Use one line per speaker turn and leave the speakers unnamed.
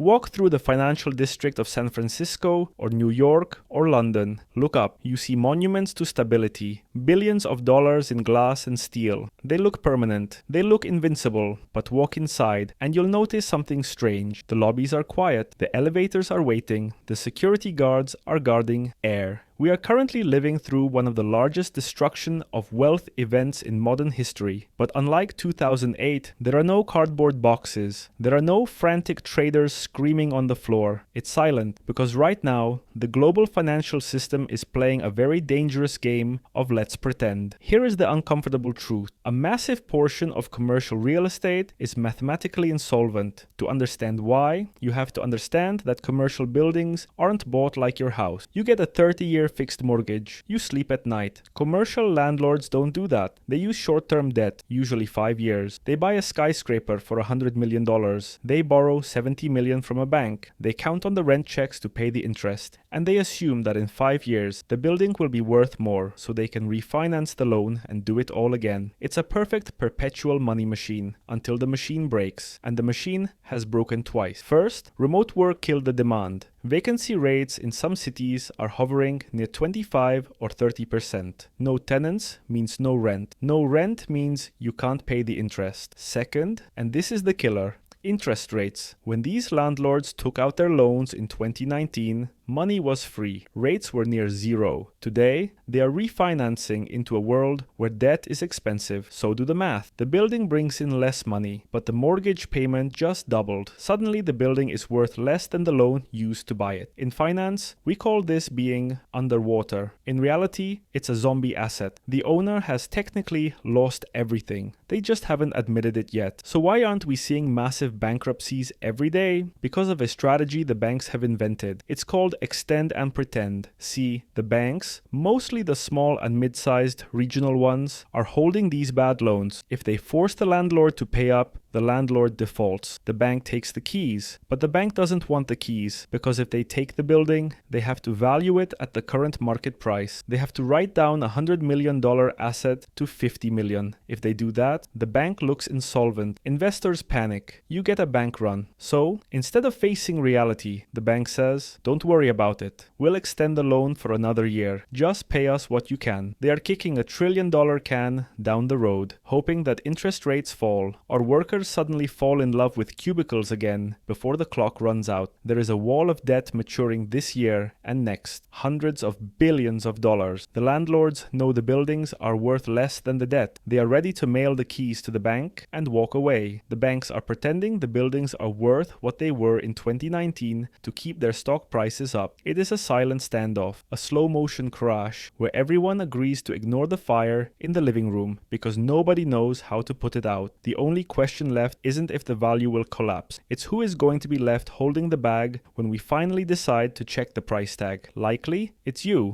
Walk through the financial district of San Francisco or New York or London. Look up. You see monuments to stability. Billions of dollars in glass and steel. They look permanent. They look invincible. But walk inside and you'll notice something strange. The lobbies are quiet. The elevators are waiting. The security guards are guarding air. We are currently living through one of the largest destruction of wealth events in modern history. But unlike 2008, there are no cardboard boxes. There are no frantic traders screaming on the floor. It's silent because right now, the global financial system is playing a very dangerous game of let's pretend. Here is the uncomfortable truth. A massive portion of commercial real estate is mathematically insolvent. To understand why, you have to understand that commercial buildings aren't bought like your house. You get a 30-year fixed mortgage. You sleep at night. Commercial landlords don't do that. They use short-term debt, usually 5 years. They buy a skyscraper for $100 million. They borrow $70 million from a bank. They count on the rent checks to pay the interest. And they assume that in 5 years, the building will be worth more, so they can refinance the loan and do it all again. It's a perfect perpetual money machine, until the machine breaks. And the machine has broken twice. First, remote work killed the demand. Vacancy rates in some cities are hovering near 25 or 30%. No tenants means no rent. No rent means you can't pay the interest. Second, and this is the killer, interest rates. When these landlords took out their loans in 2019, money was free. Rates were near zero. Today, they are refinancing into a world where debt is expensive. So do the math. The building brings in less money, but the mortgage payment just doubled. Suddenly, the building is worth less than the loan used to buy it. In finance, we call this being underwater. In reality, it's a zombie asset. The owner has technically lost everything. They just haven't admitted it yet. So why aren't we seeing massive bankruptcies every day? Because of a strategy the banks have invented. It's called extend and pretend. See, the banks, mostly the small and mid-sized regional ones, are holding these bad loans. If they force the landlord to pay up, the landlord defaults. The bank takes the keys. But the bank doesn't want the keys, because if they take the building, they have to value it at the current market price. They have to write down a $100 million asset to $50 million. If they do that, the bank looks insolvent. Investors panic. You get a bank run. So, instead of facing reality, the bank says, don't worry about it. We'll extend the loan for another year. Just pay us what you can. They are kicking $1 trillion can down the road, hoping that interest rates fall, or workers suddenly fall in love with cubicles again before the clock runs out. There is a wall of debt maturing this year and next. Hundreds of billions of dollars. The landlords know the buildings are worth less than the debt. They are ready to mail the keys to the bank and walk away. The banks are pretending the buildings are worth what they were in 2019 to keep their stock prices up. It is a silent standoff, a slow motion crash where everyone agrees to ignore the fire in the living room because nobody knows how to put it out. The only question left isn't if the value will collapse. It's who is going to be left holding the bag when we finally decide to check the price tag. Likely, it's you.